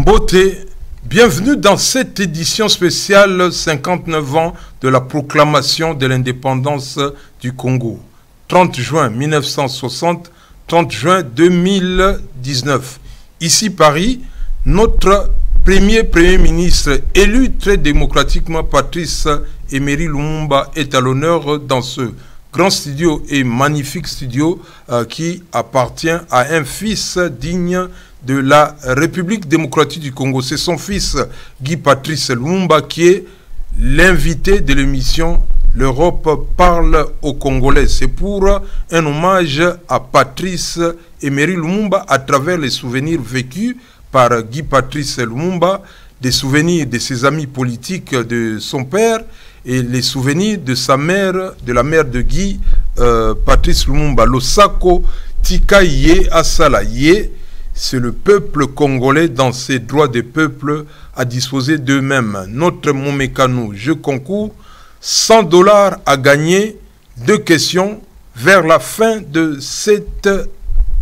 Mbote, bienvenue dans cette édition spéciale 59 ans de la proclamation de l'indépendance du Congo. 30 juin 1960, 30 juin 2019. Ici Paris, notre premier ministre élu très démocratiquement, Patrice Emery Lumumba, est à l'honneur dans ce grand studio et magnifique studio qui appartient à un fils digne de la République démocratique du Congo. C'est son fils Guy Patrice Lumumba qui est l'invité de l'émission L'Europe parle aux Congolais. C'est pour un hommage à Patrice Emery Lumumba à travers les souvenirs vécus par Guy Patrice Lumumba, des souvenirs de ses amis politiques de son père et les souvenirs de sa mère, de la mère de Guy Patrice Lumumba. Losako Tikaye Asalaye, c'est le peuple congolais dans ses droits de peuple à disposer d'eux-mêmes. Notre Momekano, jeu concours, $100 à gagner. 2 questions vers la fin de cette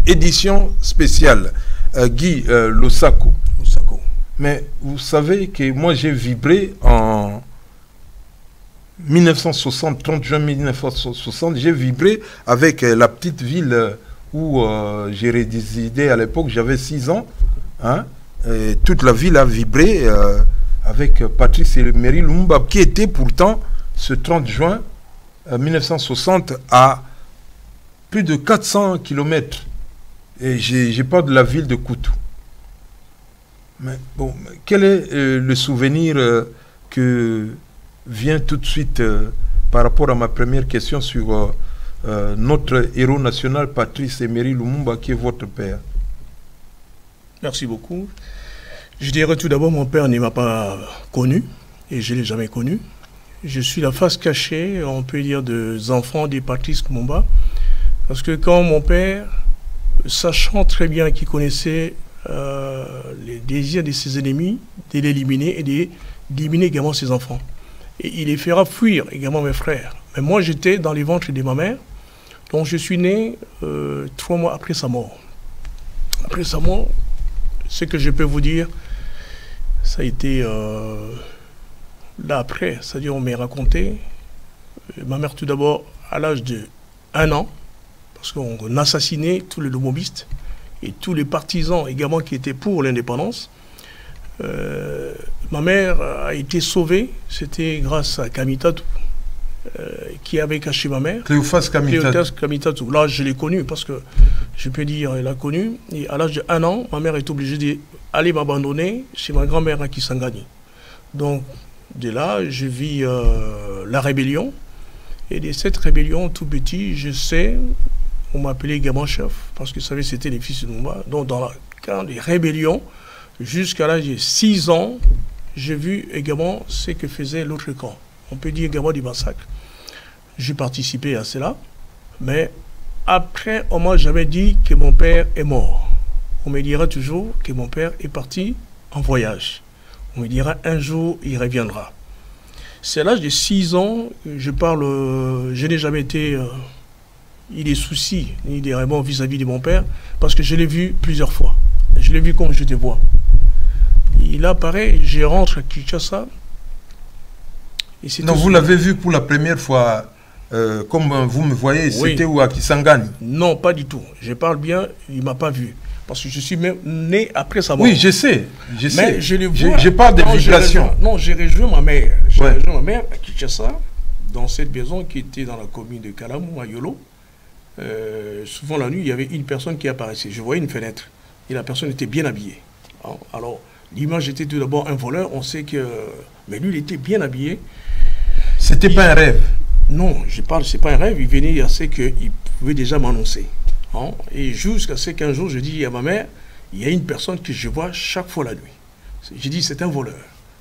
édition spéciale. Guy Losako. Mais vous savez que moi j'ai vibré en 1960, 30 juin 1960, j'ai vibré avec la petite ville où j'ai résidé à l'époque, j'avais 6 ans. Hein, et toute la ville a vibré avec Patrice Emery Lumumba, qui était pourtant, ce 30 juin 1960, à plus de 400 km. Et j'ai pas de la ville de Koutou. Mais bon, quel est le souvenir que vient tout de suite par rapport à ma première question sur notre héros national, Patrice Emery Lumumba, qui est votre père? Merci beaucoup. Je dirais tout d'abord, mon père ne m'a pas connu, et je ne l'ai jamais connu. Je suis la face cachée, on peut dire, des enfants de Patrice Lumumba, parce que quand mon père, sachant très bien qu'il connaissait les désirs de ses ennemis, de l'éliminer et d'éliminer également ses enfants, et il les fera fuir également mes frères. Mais moi, j'étais dans les ventres de ma mère, donc je suis né 3 mois après sa mort. Après sa mort, ce que je peux vous dire, ça a été là après, c'est-à-dire on m'a raconté, ma mère tout d'abord à l'âge de 1 an, parce qu'on assassinait tous les lomobistes et tous les partisans également qui étaient pour l'indépendance. Ma mère a été sauvée, c'était grâce à Kamitatou, qui avait caché ma mère. Cléophas Kamitatou. Là, je l'ai connue parce que, je peux dire, elle a connu. Et à l'âge de 1 an, ma mère est obligée d'aller m'abandonner chez ma grand-mère à Kisangani. Donc, de là, je vis la rébellion. Et de cette rébellion, tout petit, je sais, on m'appelait également chef, parce que, vous savez, c'était les fils de Lumumba. Donc, dans la camp des rébellions, jusqu'à l'âge de 6 ans, j'ai vu également ce que faisait l'autre camp. On peut dire également du massacre. J'ai participé à cela, mais après, on m'a jamais dit que mon père est mort. On me dira toujours que mon père est parti en voyage. On me dira un jour, il reviendra. C'est à l'âge de 6 ans, je n'ai jamais été ni des soucis, ni des remords vis-à-vis de mon père, parce que je l'ai vu plusieurs fois. Je l'ai vu comme je te vois. Il apparaît, je rentre à Kinshasa. Non, vous l'avez vu pour la première fois, comme vous me voyez, oui. C'était où, à Kisangani? Non, pas du tout. Je parle bien, il ne m'a pas vu. Parce que je suis même né après sa mort. Oui, je sais. Mais je le vois. Je parle de vibration. Non, j'ai rejoint ma mère. J'ai rejoint ma mère à Kinshasa, dans cette maison qui était dans la commune de Kalamou, à Yolo. Souvent la nuit, il y avait une personne qui apparaissait. Je voyais une fenêtre. Et la personne était bien habillée. Alors, l'image était tout d'abord un voleur. On sait que... Mais lui, il était bien habillé. C'était pas un rêve? Non, je parle, c'est pas un rêve. Il venait à ce qu'il pouvait déjà m'annoncer. Hein? Et jusqu'à ce qu'un jour, je dis à ma mère, il y a une personne que je vois chaque fois la nuit. J'ai dit, c'est un voleur.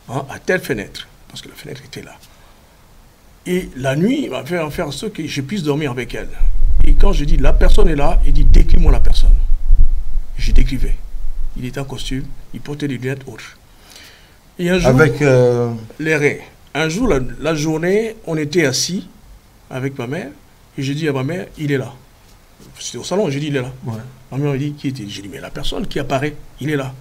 Hein, à telle fenêtre. Parce que la fenêtre était là. Et la nuit, il m'a fait en faire ce que je puisse dormir avec elle. Et quand je dis, la personne est là, il dit, décris-moi la personne. Je décrivais. Il était en costume, il portait des lunettes autres. Et un jour, avec les reins. Un jour, la journée, on était assis avec ma mère, et je dis à ma mère, il est là. C'était au salon, je dis, il est là. Ouais. Ma mère me dit, qui était? J'ai dit, mais la personne qui apparaît, il est là.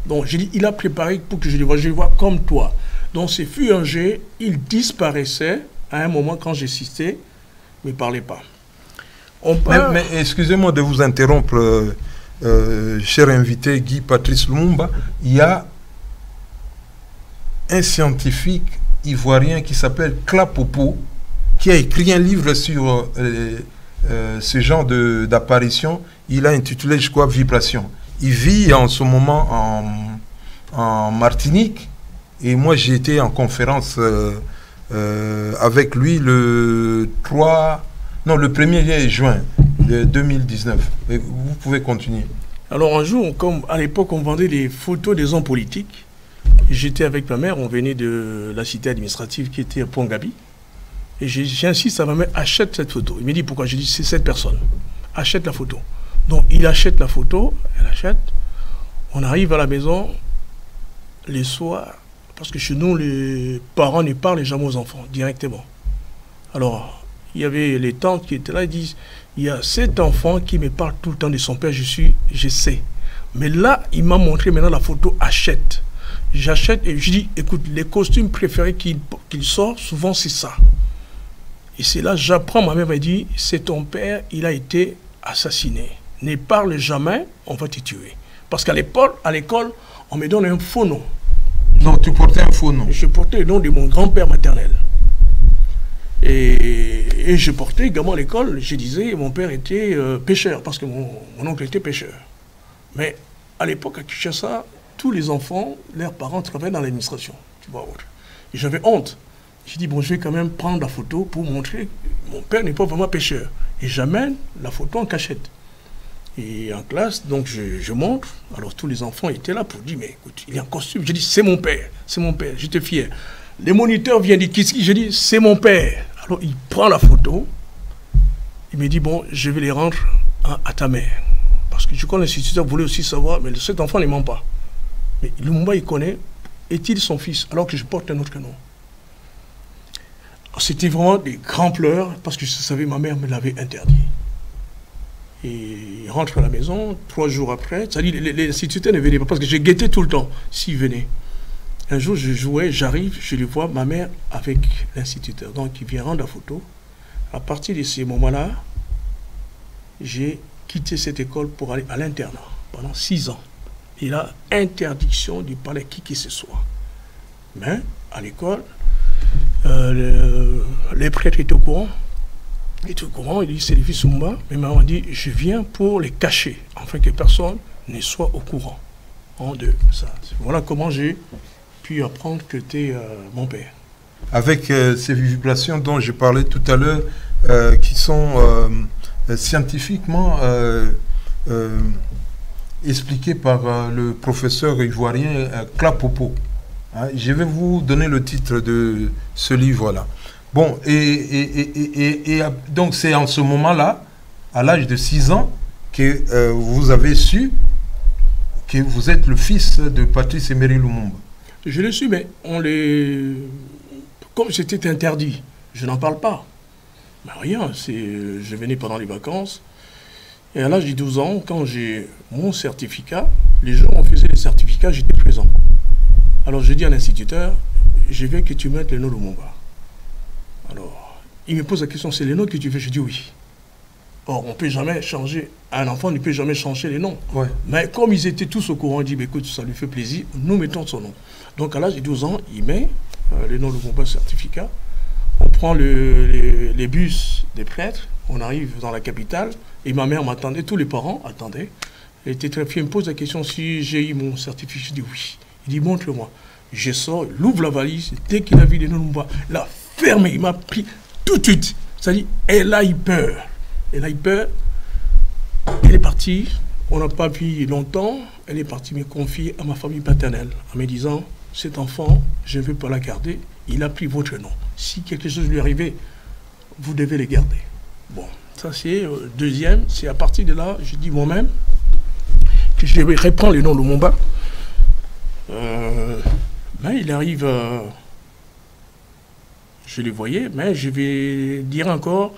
Donc j'ai dit, il a préparé pour que je le vois comme toi. Donc c'est Fuanger, il disparaissait à un moment quand j'assistais, ne me parlait pas. Mais excusez-moi de vous interrompre, cher invité Guy Patrice Lumumba, il y a un scientifique ivoirien qui s'appelle Klapopo, qui a écrit un livre sur ce genre d'apparition. Il a intitulé, je crois, Vibration. Il vit en ce moment en Martinique, et moi j'ai été en conférence avec lui le 1er juin 2019. Et vous pouvez continuer. Alors un jour, comme à l'époque on vendait des photos des hommes politiques, j'étais avec ma mère, on venait de la cité administrative qui était à Pont-Gabi. Et j'insiste à ma mère, achète cette photo. Il me dit pourquoi? Je dis, c'est cette personne. Achète la photo. Donc il achète la photo, elle achète. On arrive à la maison, les soirs, parce que chez nous, les parents ne parlent jamais aux enfants, directement. Alors, il y avait les tantes qui étaient là, ils disent, il y a cet enfant qui me parle tout le temps de son père, je sais. Mais là, il m'a montré maintenant la photo, achète. J'achète et je dis, écoute, les costumes préférés qu'il sort, souvent c'est ça. Et c'est là, j'apprends, ma mère m'a dit, c'est ton père, il a été assassiné. Ne parle jamais, on va te tuer. Parce qu'à l'école, on me donne un faux nom. Non, tu portais un faux nom. Je portais le nom de mon grand-père maternel. Et je portais également à l'école, je disais, mon père était pêcheur, parce que mon oncle était pêcheur. Mais à l'époque, à Kinshasa, tous les enfants, leurs parents travaillaient dans l'administration. Tu vois. Et j'avais honte. J'ai dit, bon, je vais quand même prendre la photo pour montrer que mon père n'est pas vraiment pêcheur. Et j'amène la photo en cachette. Et en classe, donc je montre. Alors tous les enfants étaient là pour dire, mais écoute, il est en costume. J'ai dit, c'est mon père, j'étais fier. Les moniteurs viennent dire, qu'est-ce qu'il? J'ai dit, c'est mon père. Alors il prend la photo. Il me dit, bon, je vais les rendre à ta mère. Parce que je crois que l'instituteur voulait aussi savoir, mais cet enfant ne ment pas. Mais Lumumba, il connaît, est-il son fils, alors que je porte un autre nom? C'était vraiment des grands pleurs, parce que je savais, ma mère me l'avait interdit. Et il rentre à la maison, 3 jours après, c'est-à-dire l'instituteur ne venait pas, parce que j'ai guetté tout le temps, s'il venait. Un jour, je jouais, j'arrive, je le vois, ma mère avec l'instituteur. Donc, il vient rendre la photo. À partir de ces moments-là, j'ai quitté cette école pour aller à l'internat pendant 6 ans. Il y a interdiction de parler à qui que ce soit. Mais, à l'école, les prêtres étaient au courant. Il était au courant, il dit, c'est les fils Lumumba. Mais maman dit, je viens pour les cacher, afin que personne ne soit au courant de ça. Voilà comment j'ai pu apprendre que c'était mon père. Avec ces vibrations dont je parlais tout à l'heure, qui sont scientifiquement expliquées par le professeur ivoirien Klapopo. Hein, je vais vous donner le titre de ce livre-là. Bon, et donc c'est en ce moment-là, à l'âge de 6 ans, que vous avez su que vous êtes le fils de Patrice Emery Lumumba. Je l'ai su, mais comme c'était interdit, je n'en parle pas. Mais rien, je venais pendant les vacances. Et à l'âge de 12 ans, quand j'ai mon certificat, les gens ont fait les certificats, j'étais présent. Alors je dis à l'instituteur, je veux que tu mettes le nom Lumumba. Alors, il me pose la question, c'est les noms que tu veux? Je dis oui. Or, on ne peut jamais changer, un enfant ne peut jamais changer les noms. Ouais. Mais comme ils étaient tous au courant, il dit, écoute, ça lui fait plaisir, nous mettons son nom. Donc à l'âge de 12 ans, il met le nom Lumumba certificat. On prend les bus des prêtres, on arrive dans la capitale, et ma mère m'attendait, tous les parents attendaient. Elle était très fière, il me pose la question si j'ai eu mon certificat. Je dis oui. Il dit, montre-moi. Je sors, il ouvre la valise, dès qu'il a vu les noms Lumumba, la fermé, il m'a pris tout de suite. C'est-à-dire, elle a eu peur. Elle a eu peur. Elle est partie. On n'a pas vu longtemps. Elle est partie me confier à ma famille paternelle en me disant, cet enfant, je ne veux pas la garder. Il a pris votre nom. Si quelque chose lui arrivait, vous devez le garder. Bon, ça c'est deuxième. C'est à partir de là, je dis moi-même que je vais reprendre le nom Lumumba. Mais il arrive... je les voyais, mais je vais dire encore,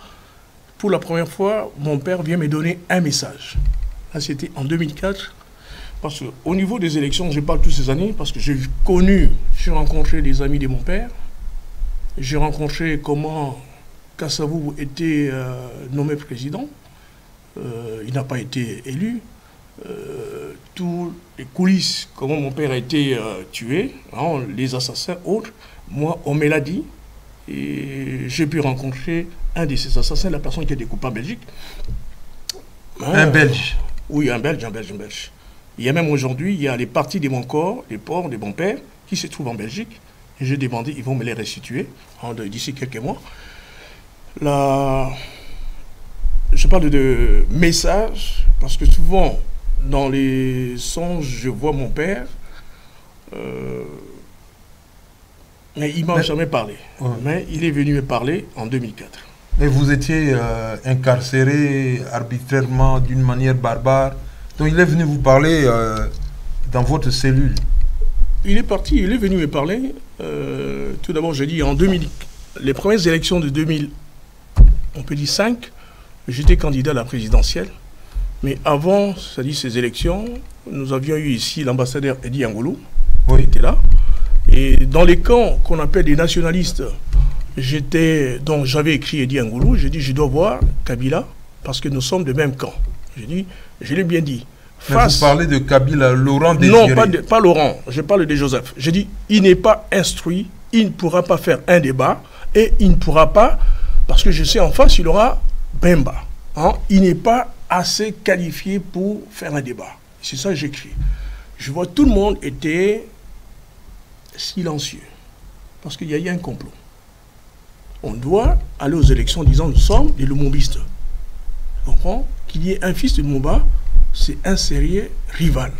pour la première fois, mon père vient me donner un message. Là, c'était en 2004. Parce qu'au niveau des élections, je parle toutes ces années, parce que j'ai rencontré des amis de mon père, j'ai rencontré comment Kassavou était nommé président, il n'a pas été élu, tous les coulisses, comment mon père a été tué, hein, les assassins, autres, moi, on me l'a dit, et j'ai pu rencontrer un de ces assassins, la personne qui a découpé en Belgique. Un Belge? Oui, un Belge. Il y a même aujourd'hui, il y a les parties de mon corps, les porcs de mon père, qui se trouvent en Belgique. Et j'ai demandé, ils vont me les restituer d'ici quelques mois. Là, je parle de messages, parce que souvent, dans les songes, je vois mon père, mais il ne m'a jamais parlé. Ouais. Mais il est venu me parler en 2004. Et vous étiez incarcéré arbitrairement d'une manière barbare. Donc il est venu vous parler dans votre cellule. Il est parti, il est venu me parler. Tout d'abord, j'ai dit en 2000, les premières élections de 2000, on peut dire 5, j'étais candidat à la présidentielle. Mais avant, c'est-à-dire ces élections, nous avions eu ici l'ambassadeur Eddie Angoulou, qui était là. Et dans les camps qu'on appelle des nationalistes, donc j'avais écrit Eddie Angoulou, j'ai dit je dois voir Kabila parce que nous sommes de même camp. J'ai dit, je l'ai bien dit. Mais vous parlez de Kabila, Laurent Désiré. Non, pas Laurent, je parle de Joseph. J'ai dit, il n'est pas instruit, il ne pourra pas faire un débat et il ne pourra pas, parce que je sais en face, il aura Bemba. Hein? Il n'est pas assez qualifié pour faire un débat. C'est ça que j'écris. Je vois tout le monde était silencieux parce qu'il y a eu un complot. On doit aller aux élections en disant nous sommes des Lumumbistes. Tu comprends? Qu'il y ait un fils de Lumumba, c'est un sérieux rival.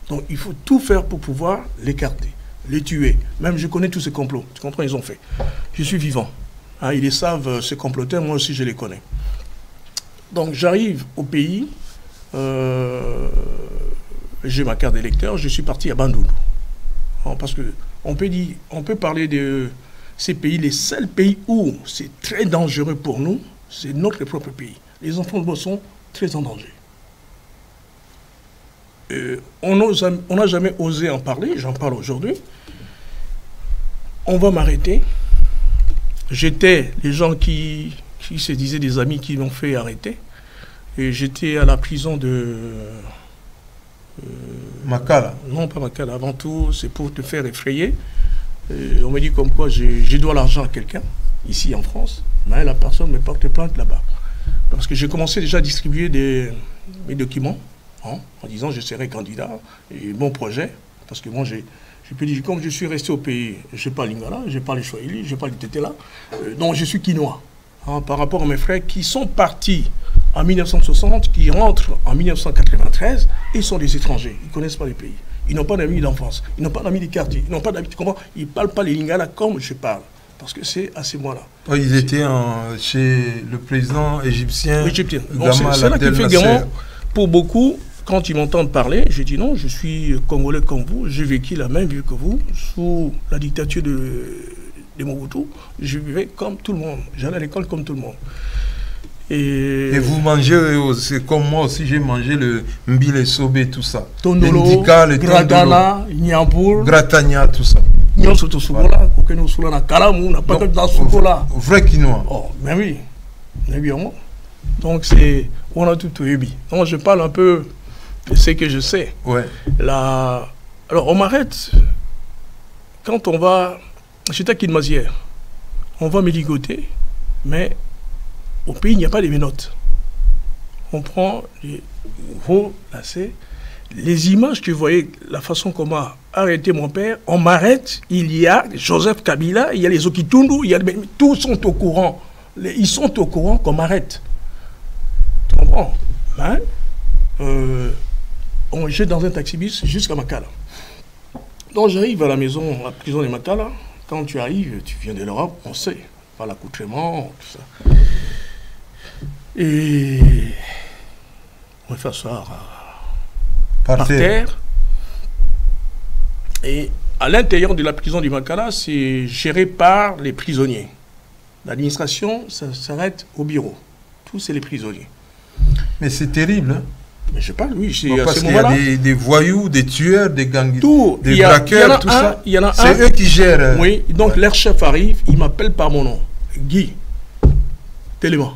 Donc il faut tout faire pour pouvoir l'écarter, les tuer. Même je connais tous ces complots. Tu comprends? Ils ont fait. Je suis vivant. Hein, ils les savent, ces comploteurs, moi aussi je les connais. Donc j'arrive au pays, j'ai ma carte d'électeur, je suis parti à Bandundu. Parce qu'on peut parler de ces pays, les seuls pays où c'est très dangereux pour nous, c'est notre propre pays. Les enfants de sont très en danger. On n'a jamais osé en parler, j'en parle aujourd'hui. On va m'arrêter. J'étais les gens qui se disaient des amis qui m'ont fait arrêter. Et j'étais à la prison de... Makala? Non, pas Makala. Avant tout, c'est pour te faire effrayer. On me dit comme quoi je dois l'argent à quelqu'un, ici en France, mais la personne me porte plainte là-bas. Parce que j'ai commencé déjà à distribuer mes documents, hein, en disant je serai candidat, et mon projet, parce que moi j'ai pu dire, comme je suis resté au pays, je parle lingala, je parle swahili, je parle tétela, donc je suis quinois, hein, par rapport à mes frères qui sont partis en 1960, qui rentrent en 1993, et ils sont des étrangers, ils ne connaissent pas les pays. Ils n'ont pas d'amis d'enfance, ils n'ont pas d'amis des quartiers, ils n'ont pas d'amis, tu comprends? Ils ne parlent pas les lingala comme je parle, parce que c'est à ce moment-là. Oh, ils étaient chez le président égyptien. Égyptien. C'est là qui fait également, pour beaucoup, quand ils m'entendent parler, je dis non, je suis congolais comme vous, j'ai vécu la même vie que vous, sous la dictature de Mobutu, je vivais comme tout le monde, j'allais à l'école comme tout le monde. Et vous mangez, c'est comme moi aussi, j'ai mangé le mbile sobe, tout ça. Tondolo, gratana, nyambour, gratania, tout ça. Nous sommes tous là, nous sommes là, Kalamou, n'a pas de dans ce là. Vrai quinois. Oh, mais oui, évidemment. Donc c'est, on a tout ébi. Donc je parle un peu de ce que je sais. Ouais. Alors on m'arrête quand on va, j'étais à Kinmazière, on va me ligoter, mais au pays, il n'y a pas de menottes. On prend les gros lacets. Les images que vous voyez, la façon qu'on m'a arrêté mon père, on m'arrête, il y a Joseph Kabila, il y a les Okitundu, tous sont au courant. Ils sont au courant qu'on m'arrête. Tu comprends? Hein? On jette dans un taxi-bus jusqu'à Makala. Donc j'arrive à la maison, à la prison de Makala. Quand tu arrives, tu viens de l'Europe, on sait. Pas l'accoutrement, tout ça. Et on va faire ça par terre. Et à l'intérieur de la prison du Makala, c'est géré par les prisonniers. L'administration, ça s'arrête au bureau. Tous, c'est les prisonniers. Mais c'est terrible, hein? Mais je parle, oui, c'est parce qu'il y a des voyous, des tueurs, des gangs, des braqueurs, tout ça. Il y en a c'est eux qui gèrent. Oui, donc leur chef arrive, il m'appelle par mon nom. Guy, Téléma.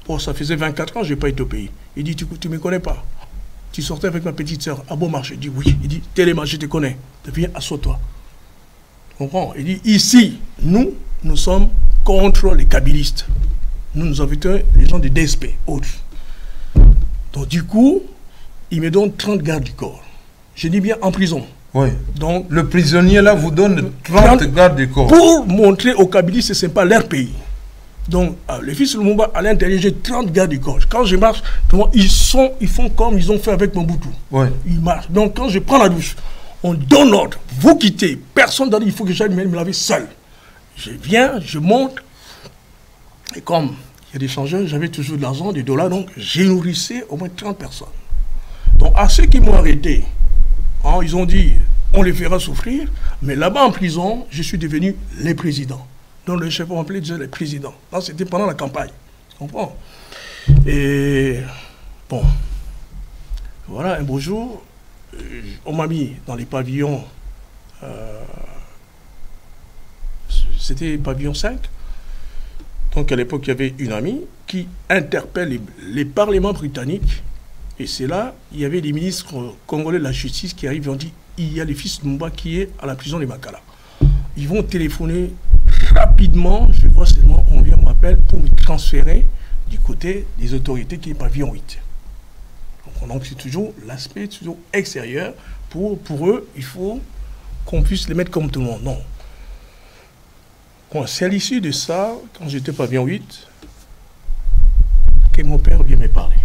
Bon, ça faisait 24 ans que je n'ai pas été au pays. Il dit, tu ne me connais pas. Tu sortais avec ma petite sœur à Beaumarchais. Je dis, oui. Il dit, Téléma, je te connais. Viens, assois-toi. Tu comprends? Il dit, ici, nous sommes contre les kabylistes. Nous invitons les gens de DSP, autres. Donc, du coup, il me donne 30 gardes du corps. Je dis bien en prison. Oui. Donc, le prisonnier, là, vous donne 30 gardes du corps. Pour montrer aux kabylistes que ce n'est pas leur pays. Donc, les fils de Lumumba, à l'intérieur, j'ai 30 gardes du corps. Quand je marche, ils font comme ils ont fait avec Mobutu. Oui. Ils marchent. Donc, quand je prends la douche, on donne l'ordre. Vous quittez. Personne n'a dit il faut que j'aille me laver seul. Je viens, je monte. Et comme il y a des changeurs, j'avais toujours de l'argent, des dollars, donc j'ai nourrissé au moins 30 personnes. Donc, à ceux qui m'ont arrêté, ils ont dit on les fera souffrir, mais là-bas en prison, je suis devenu les présidents. Donc le chef m'appelait déjà les présidents. C'était pendant la campagne. Tu comprends? Et bon, voilà, un beau jour, on m'a mis dans les pavillons, c'était pavillon 5. Donc à l'époque, il y avait une amie qui interpelle les parlements britanniques. Et c'est là, il y avait des ministres congolais de la justice qui arrivent et ont dit il y a les fils de Lumumba qui est à la prison de Makala. Ils vont téléphoner rapidement, je vois seulement, on vient m'appeler pour me transférer du côté des autorités qui est pavillon 8. Donc c'est toujours l'aspect toujours extérieur. Pour eux, il faut qu'on puisse les mettre comme tout le monde. Non. Bon, c'est à l'issue de ça, quand j'étais pavillon 8, que mon père vient me parler.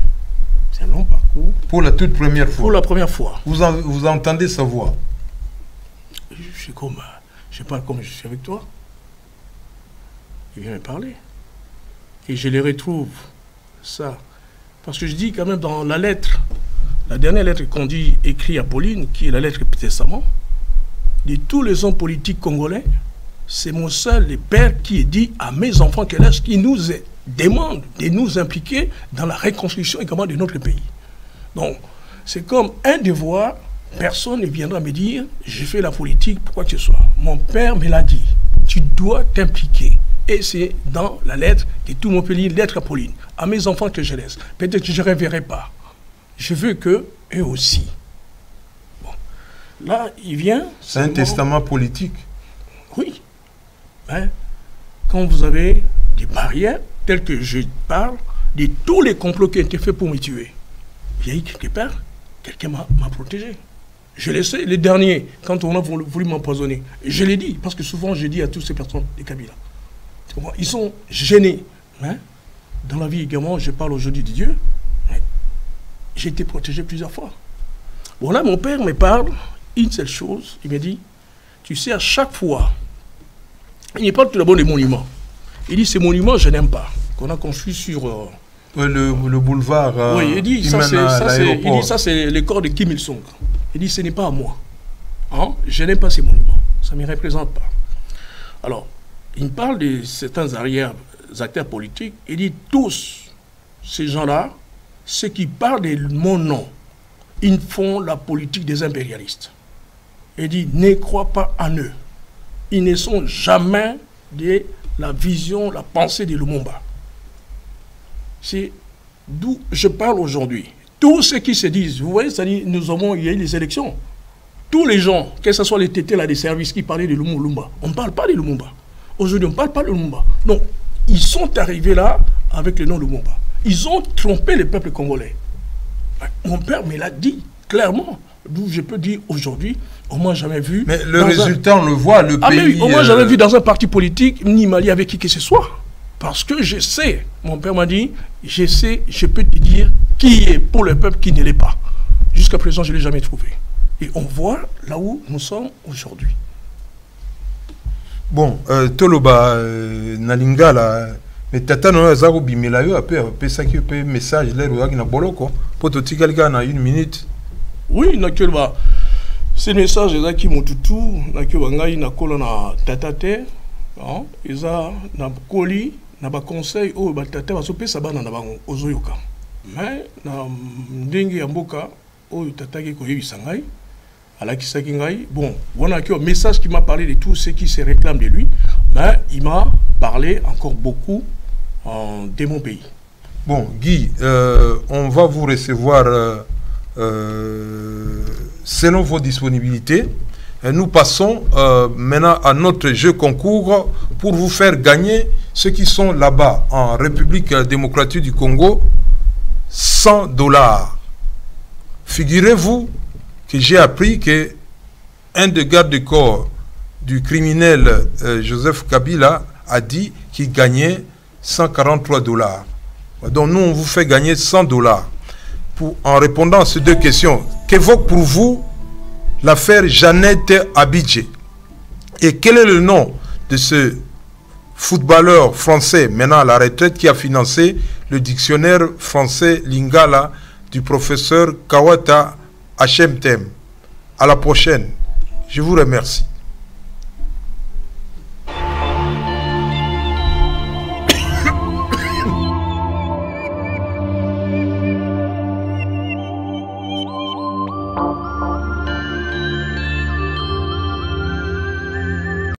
C'est un long parcours. Pour la toute première fois. Pour la première fois. Vous entendez sa voix. Je parle comme je suis avec toi. Il vient me parler. Et je les retrouve, ça. Parce que je dis quand même dans la lettre, la dernière lettre qu'on dit écrite à Pauline, qui est la lettre testament, de tous les hommes politiques congolais, c'est mon seul père qui dit à mes enfants qui nous demande de nous impliquer dans la reconstruction également de notre pays. Donc, c'est comme un devoir, personne ne viendra me dire, je fais la politique, pourquoi que ce soit. Mon père me l'a dit, tu dois t'impliquer. Et c'est dans la lettre que tout le monde peut lire, lettre à Pauline, à mes enfants que je laisse. Peut-être que je ne reverrai pas. Je veux qu'eux aussi. Bon. Là, il vient... C'est un testament politique. Oui. Hein? Quand vous avez des barrières, telles que je parle, de tous les complots qui ont été faits pour me tuer, il y a eu quelque part, quelqu'un m'a protégé. Je le sais, les derniers, quand on a voulu m'empoisonner, je l'ai dit, parce que souvent je dis à toutes ces personnes des Kabila, ils sont gênés. Hein? Dans la vie également, je parle aujourd'hui de Dieu. J'ai été protégé plusieurs fois. Bon là, mon père me parle, une seule chose, il me dit, tu sais, à chaque fois, il me parle tout d'abord des monuments. Il dit, ces monuments, je n'aime pas, qu'on a construit sur... le boulevard oui, il dit, ça c'est le corps de Kim Il-sung. Il dit, ce n'est pas à moi. Hein? Je n'aime pas ces monuments. Ça ne me représente pas. Alors, il me parle de certains acteurs politiques. Il dit, tous ces gens-là, ceux qui parlent de mon nom, ils font la politique des impérialistes. Il dit, ne crois pas en eux. Ils ne sont jamais de la vision, la pensée de Lumumba. C'est d'où je parle aujourd'hui. Tous ceux qui se disent, vous voyez, il y a eu les élections. Tous les gens, que ce soit les tétés là, des services qui parlaient de Lumumba, on ne parle pas de Lumumba. Aujourd'hui, on ne parle pas de Lumumba. Donc, ils sont arrivés là avec le nom de Lumumba. Ils ont trompé le peuple congolais. Mon père me l'a dit clairement. D'où je peux dire aujourd'hui, on ne m'a jamais vu... Mais le résultat, on le voit, le pays... Mais on ne m'a jamais vu dans un parti politique, ni m'allier avec qui que ce soit. Parce que je sais, mon père m'a dit, je sais, je peux te dire qui est pour le peuple, qui ne l'est pas. Jusqu'à présent, je ne l'ai jamais trouvé. Et on voit là où nous sommes aujourd'hui. Bon, Toloba, Nalingala, mais tata no azaro bimelayo après ça qui peut message là ou na boloko pour te tirer na une minute. Oui, naturellement. C'est le message là qui mututu na ki wangai na kola na tatate, hein, eza na koli na ba conseil o ba tata ba so pesa bana na bango ozoyoka. Mais dans ndenge ya mboka oyo tataki koyebisa ngai alakisaki ngai bon on a un message qui m'a parlé de tout ce qui se réclame de lui, mais il m'a parlé encore beaucoup de mon pays. Bon Guy, on va vous recevoir selon vos disponibilités. Et nous passons maintenant à notre jeu concours pour vous faire gagner ceux qui sont là-bas en République démocratique du Congo $100. Figurez-vous que j'ai appris que un des gardes du corps du criminel Joseph Kabila a dit qu'il gagnait $143. Donc nous on vous fait gagner $100 en répondant à ces deux questions. Qu'évoque pour vous l'affaire Jeannette Abidjé? Et quel est le nom de ce footballeur français maintenant à la retraite qui a financé le dictionnaire français Lingala du professeur Kawata Hachemtem? À la prochaine. Je vous remercie.